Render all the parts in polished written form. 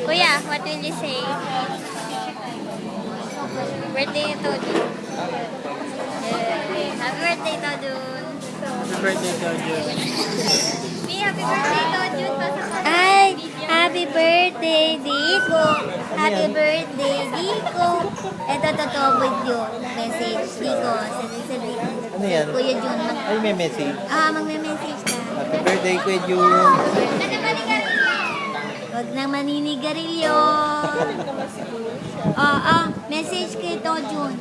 Kuya, what will you say? Birthday ito, Jun. Happy birthday to Jun. Happy birthday to Jun. Me, happy birthday to Jun. Ay, happy birthday, Diko. Happy birthday, Diko. Ito, totoo video. Message, Diko. Sabi, Ano yan? Kuya Jun. Ay, may message. Magme-message ka. Happy birthday, Kuya Jun. Huwag nang maninigarilyo. Message kay Tojun.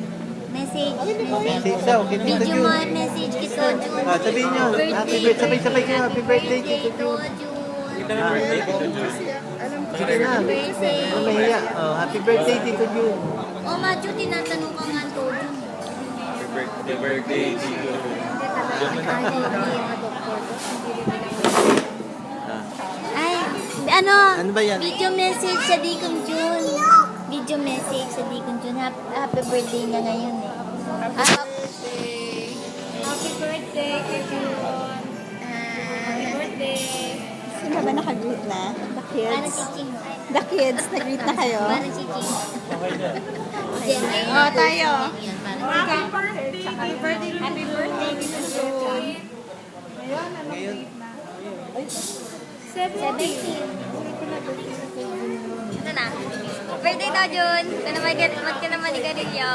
Message. Message daw, kay Tito Video Jun. mo, message kay Tojun. Sabihin nyo, happy birthday, sabay-sabay kayo, happy birthday, Tito Jun. Sige na, ano mahiya? Oh, happy birthday, Tito Jun. Macho, tinatanong ka nga Tojun. Happy birthday, Tito. Ay, ano? Ano ba yan? Video message sa Dikong Jun. Video message sa Dikong Jun. Happy birthday niya ngayon eh. Happy birthday, Jun. Happy birthday. Sino ba naka-greet na? The Paano kids? si Ching? The kids, nag-greet na kayo? Paano si Ching? Oh, tayo. Happy birthday, Dito Jun. Ngayon, 70. Ito na. Birthday daw, Jun. Huwag ka naman ni Garillo.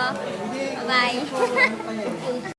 Bye-bye.